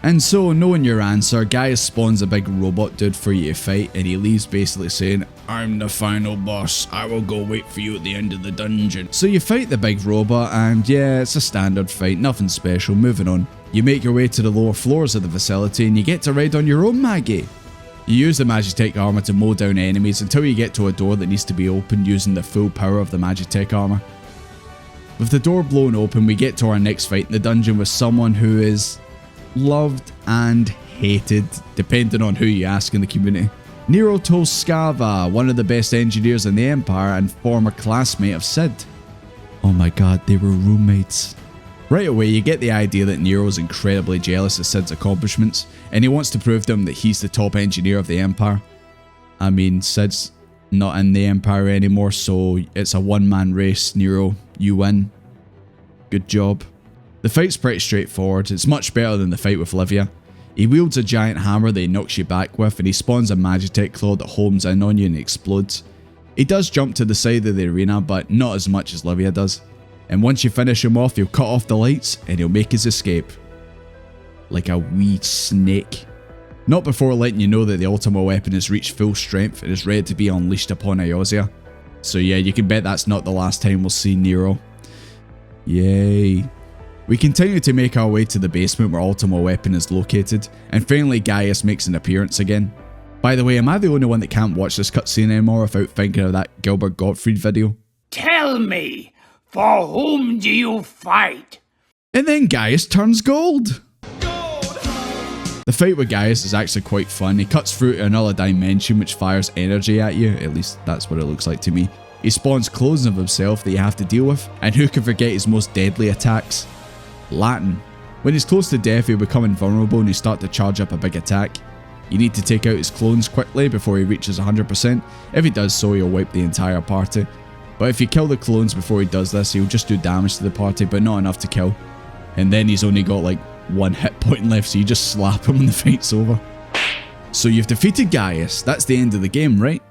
And so, knowing your answer, Gaius spawns a big robot dude for you to fight, and he leaves basically saying, "I'm the final boss, I will go wait for you at the end of the dungeon." So you fight the big robot, and yeah, it's a standard fight, nothing special, moving on. You make your way to the lower floors of the facility, and you get to ride on your own Maggie. You use the Magitech armor to mow down enemies until you get to a door that needs to be opened using the full power of the Magitech armor. With the door blown open, we get to our next fight in the dungeon with someone who is loved and hated, depending on who you ask in the community. Nero Toscava, one of the best engineers in the Empire and former classmate of Sid. Oh my god, they were roommates. Right away, you get the idea that Nero is incredibly jealous of Sid's accomplishments, and he wants to prove to him that he's the top engineer of the Empire. I mean, Sid's not in the Empire anymore, so it's a one-man race. Nero, you win. Good job. The fight's pretty straightforward. It's much better than the fight with Livia. He wields a giant hammer that he knocks you back with, and he spawns a Magitech claw that homes in on you and explodes. He does jump to the side of the arena, but not as much as Livia does. And once you finish him off, he'll cut off the lights and he'll make his escape. Like a wee snake. Not before letting you know that the Ultima weapon has reached full strength and is ready to be unleashed upon Eorzea. So yeah, you can bet that's not the last time we'll see Nero. Yay. We continue to make our way to the basement where Ultima weapon is located, and finally Gaius makes an appearance again. By the way, am I the only one that can't watch this cutscene anymore without thinking of that Gilbert Gottfried video? Tell me, for whom do you fight? And then Gaius turns gold! The fight with Gaius is actually quite fun. He cuts through to another dimension which fires energy at you, at least that's what it looks like to me. He spawns clones of himself that you have to deal with, and who can forget his most deadly attacks? Latin. When he's close to death, he'll become invulnerable and he'll start to charge up a big attack. You need to take out his clones quickly before he reaches 100%. If he does so, he'll wipe the entire party. But if you kill the clones before he does this, he'll just do damage to the party, but not enough to kill. And then he's only got like one hit point left, so you just slap him and the fight's over. So you've defeated Gaius. That's the end of the game, right?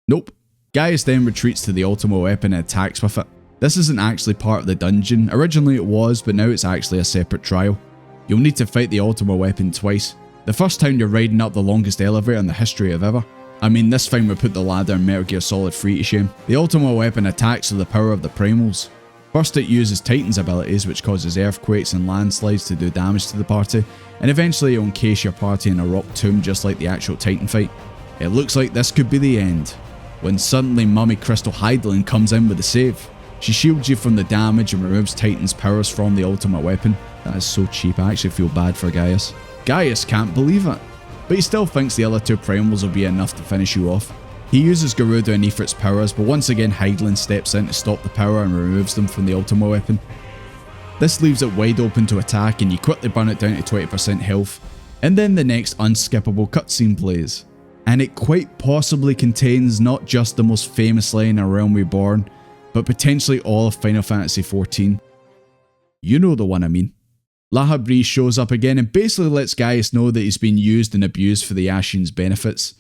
Nope. Gaius then retreats to the Ultima weapon and attacks with it. This isn't actually part of the dungeon. Originally it was, but now it's actually a separate trial. You'll need to fight the Ultima weapon twice. The first time you're riding up the longest elevator in the history of ever. I mean, this time we put the ladder in Metal Gear Solid 3 to shame. The Ultima weapon attacks with the power of the primals. First it uses Titan's abilities, which causes earthquakes and landslides to do damage to the party, and eventually it'll encase your party in a rock tomb just like the actual Titan fight. It looks like this could be the end, when suddenly Mummy Crystal Hydaelyn comes in with a save. She shields you from the damage and removes Titan's powers from the Ultima weapon. That is so cheap, I actually feel bad for Gaius. Gaius can't believe it, but he still thinks the other two primals will be enough to finish you off. He uses Garuda and Ifrit's powers, but once again Hydaelyn steps in to stop the power and removes them from the Ultima weapon. This leaves it wide open to attack and you quickly burn it down to 20% health, and then the next unskippable cutscene plays. And it quite possibly contains not just the most famous line in A Realm Reborn, but potentially all of Final Fantasy XIV. You know the one I mean. Lahabrea shows up again and basically lets Gaius know that he's been used and abused for the Ascians' benefits.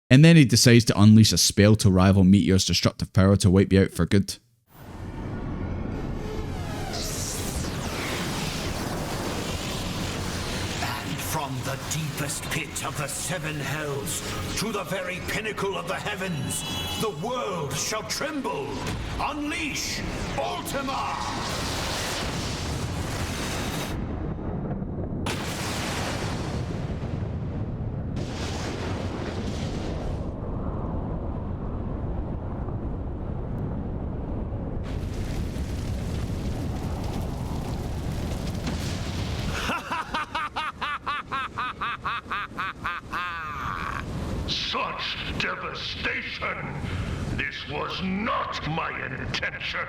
And then he decides to unleash a spell to rival Meteor's destructive power to wipe you out for good. And from the deepest pit of the seven hells to the very pinnacle of the heavens, the world shall tremble. Unleash Ultima! Such devastation! This was not my intention!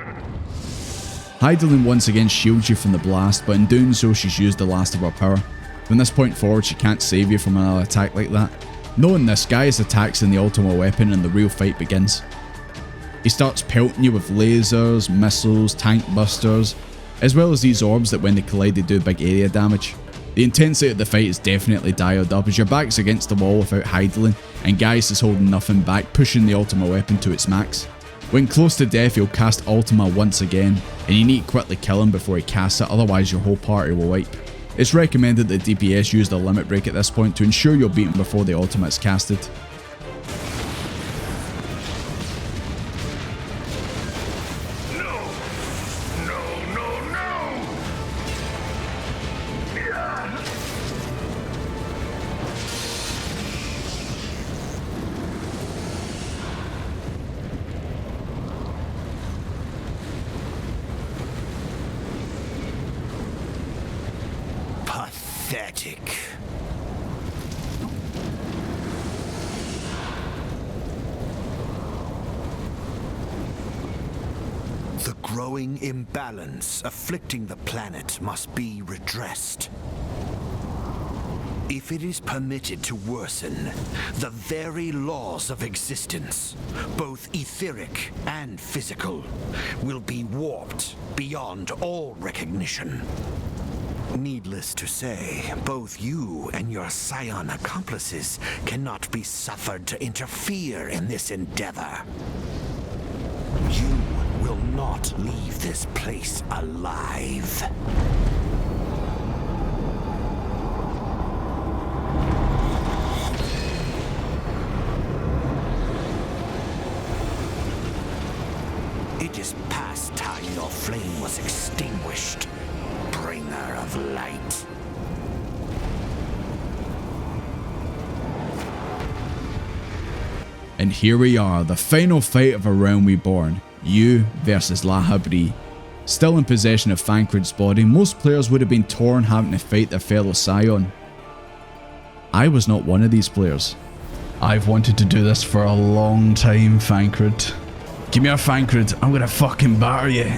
Hydaelyn once again shields you from the blast, but in doing so she's used the last of her power. From this point forward she can't save you from another attack like that. Knowing this, Gaius attacks in the Ultima weapon and the real fight begins. He starts pelting you with lasers, missiles, tank busters, as well as these orbs that when they collide they do big area damage. The intensity of the fight is definitely dialed up as your back's against the wall without Hydaelyn, and Gaius is holding nothing back, pushing the Ultima weapon to its max. When close to death he'll cast Ultima once again, and you need to quickly kill him before he casts it, otherwise your whole party will wipe. It's recommended that DPS use the limit break at this point to ensure you're beaten before the Ultima is casted. Pathetic. The growing imbalance afflicting the planet must be redressed. If it is permitted to worsen, the very laws of existence, both etheric and physical, will be warped beyond all recognition. Needless to say, both you and your Scion accomplices cannot be suffered to interfere in this endeavor. You will not leave this place alive. It is past time your flame was extinguished, bringer of light. And here we are, the final fight of A Realm Reborn, you versus Lahabrea. Still in possession of Thancred's body, most players would have been torn having to fight their fellow Scion. I was not one of these players. I've wanted to do this for a long time, Thancred. Give me a Thancred, I'm gonna fucking batter you.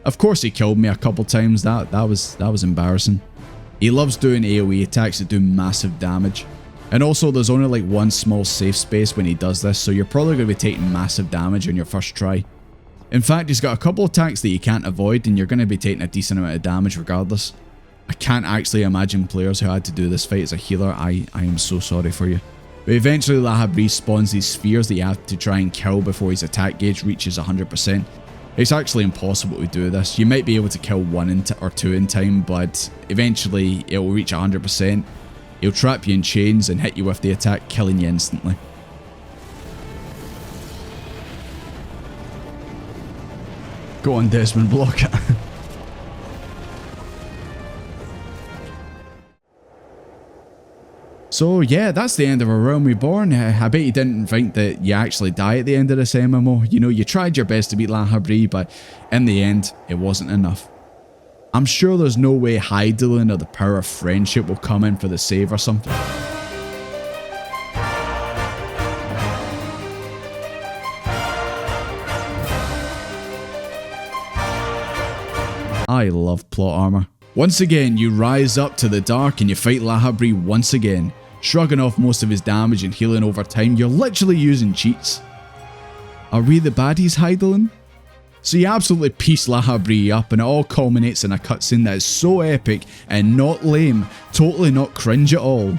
Of course he killed me a couple times, that was embarrassing. He loves doing AoE attacks that do massive damage. And also there's only like one small safe space when he does this, so you're probably going to be taking massive damage on your first try. In fact, he's got a couple attacks that you can't avoid and you're going to be taking a decent amount of damage regardless. I can't actually imagine players who had to do this fight as a healer. I am so sorry for you. But eventually Lahabrea spawns these spheres that you have to try and kill before his attack gauge reaches 100%. It's actually impossible to do this. You might be able to kill one or two in time, but eventually it will reach 100%. He'll trap you in chains and hit you with the attack, killing you instantly. Go on, Desmond, block it. So yeah, that's the end of A Realm Reborn. I bet you didn't think that you actually die at the end of this MMO. You know, you tried your best to beat Lahabrea, but in the end, it wasn't enough. I'm sure there's no way Hydaelyn or the power of friendship will come in for the save or something. I love plot armor. Once again, you rise up to the dark and you fight Lahabrea once again. Shrugging off most of his damage and healing over time, you're literally using cheats. Are we the baddies, Hydaelyn? So you absolutely piece Lahabrea up and it all culminates in a cutscene that is so epic and not lame, totally not cringe at all.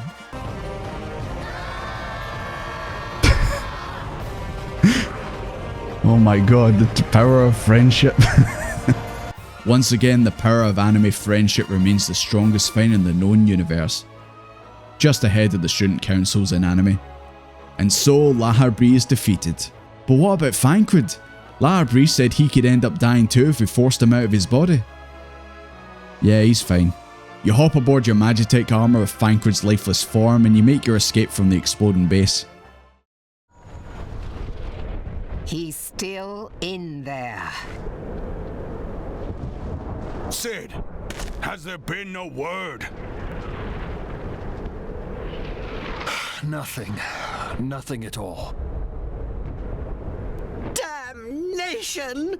Oh my god, the power of friendship. Once again, the power of anime friendship remains the strongest thing in the known universe. Just ahead of the student councils in anime. And so Lahabrea is defeated. But what about Thancred? Lahabrea said he could end up dying too if we forced him out of his body. Yeah, he's fine. You hop aboard your Magitech armor with Thancred's lifeless form and you make your escape from the exploding base. He's still in there. Sid, has there been no word? Nothing. Nothing at all. Damnation!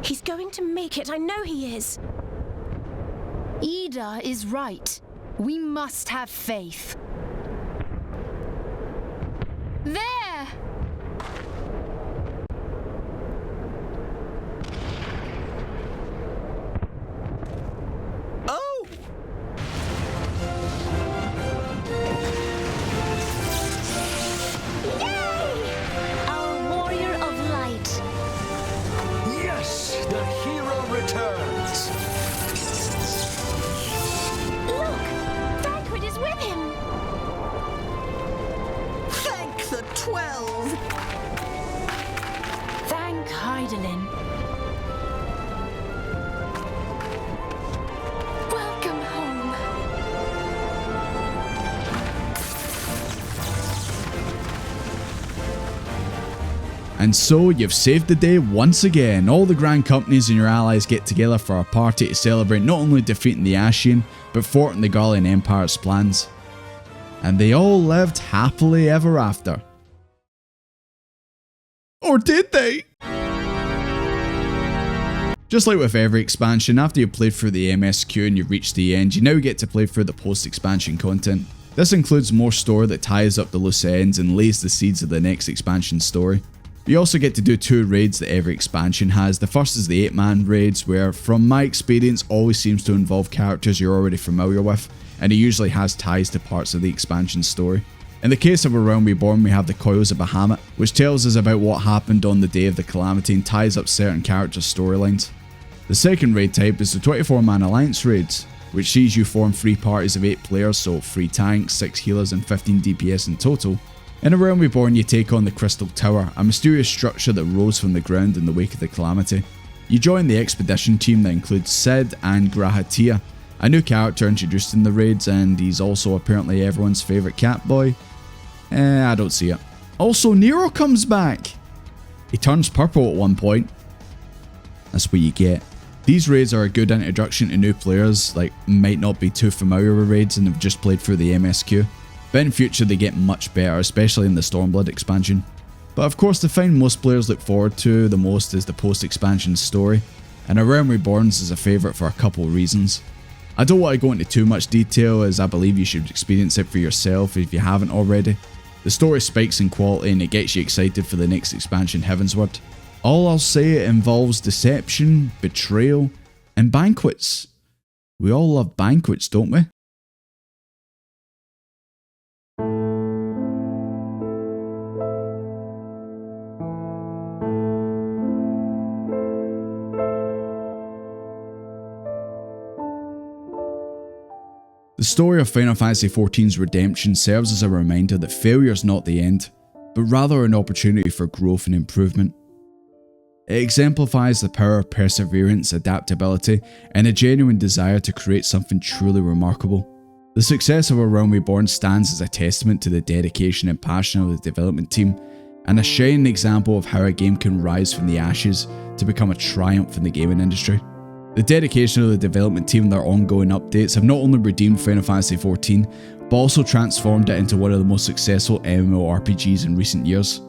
He's going to make it, I know he is. Ida is right. We must have faith. There! Oh! Our warrior of light. Yes, the hero returns. Look! Thancred is with him! Thank the 12! Thank Hydaelyn. Welcome home. And so you've saved the day once again. All the grand companies and your allies get together for a party to celebrate not only defeating the Ascian, but thwarting the Garlean Empire's plans. And they all lived happily ever after. Or did they? Just like with every expansion, after you've played through the MSQ and you've reached the end, you now get to play through the post-expansion content. This includes more story that ties up the loose ends and lays the seeds of the next expansion story. You also get to do 2 raids that every expansion has. The first is the 8-man raids, where from my experience always seems to involve characters you're already familiar with, and it usually has ties to parts of the expansion story. In the case of A Realm Reborn, we have the Coils of Bahamut, which tells us about what happened on the day of the Calamity and ties up certain characters' storylines. The second raid type is the 24-man Alliance raids, which sees you form 3 parties of 8 players, so 3 tanks, 6 healers and 15 DPS in total. In A Realm Reborn, you take on the Crystal Tower, a mysterious structure that rose from the ground in the wake of the Calamity. You join the expedition team that includes Sid and Grahatia, a new character introduced in the raids, and he's also apparently everyone's favourite cat boy. I don't see it. Also, Nero comes back! He turns purple at one point. That's what you get. These raids are a good introduction to new players, like might not be too familiar with raids and have just played through the MSQ. But in future they get much better, especially in the Stormblood expansion. But of course the thing most players look forward to the most is the post-expansion story, and A Realm Reborn is a favourite for a couple of reasons. I don't want to go into too much detail, as I believe you should experience it for yourself if you haven't already. The story spikes in quality and it gets you excited for the next expansion, Heavensward. All I'll say, it involves deception, betrayal, and banquets. We all love banquets, don't we? The story of Final Fantasy XIV's redemption serves as a reminder that failure is not the end, but rather an opportunity for growth and improvement. It exemplifies the power of perseverance, adaptability, and a genuine desire to create something truly remarkable. The success of A Realm Reborn stands as a testament to the dedication and passion of the development team, and a shining example of how a game can rise from the ashes to become a triumph in the gaming industry. The dedication of the development team and their ongoing updates have not only redeemed Final Fantasy XIV, but also transformed it into one of the most successful MMORPGs in recent years.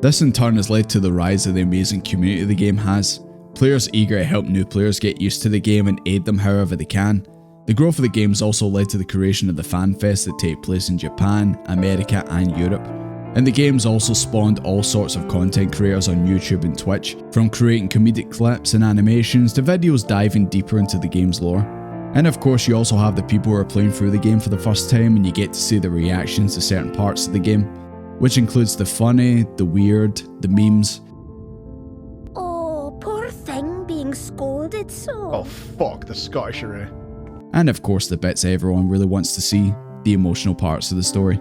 This in turn has led to the rise of the amazing community the game has, players eager to help new players get used to the game and aid them however they can. The growth of the game has also led to the creation of the fanfests that take place in Japan, America and Europe. And the game's also spawned all sorts of content creators on YouTube and Twitch, from creating comedic clips and animations to videos diving deeper into the game's lore. And of course you also have the people who are playing through the game for the first time, and you get to see the reactions to certain parts of the game, which includes the funny, the weird, the memes. Oh, poor thing being scolded so. Oh fuck, the Scottish array. And of course the bits everyone really wants to see, the emotional parts of the story.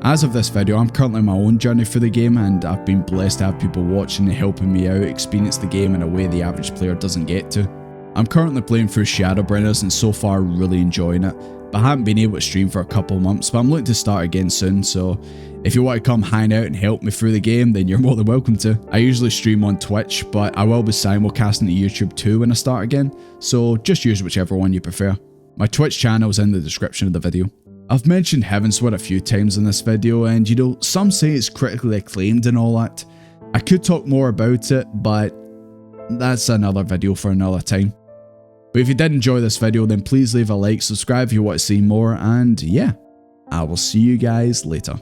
As of this video, I'm currently on my own journey through the game, and I've been blessed to have people watching and helping me out experience the game in a way the average player doesn't get to. I'm currently playing through Shadowbringers and so far really enjoying it, but I haven't been able to stream for a couple of months, but I'm looking to start again soon, so if you want to come hang out and help me through the game, then you're more than welcome to. I usually stream on Twitch, but I will be simulcasting to YouTube too when I start again, so just use whichever one you prefer. My Twitch channel is in the description of the video. I've mentioned Heavensward a few times in this video, and you know, some say it's critically acclaimed and all that. I could talk more about it, but that's another video for another time. But if you did enjoy this video, then please leave a like, subscribe if you want to see more, and yeah, I will see you guys later.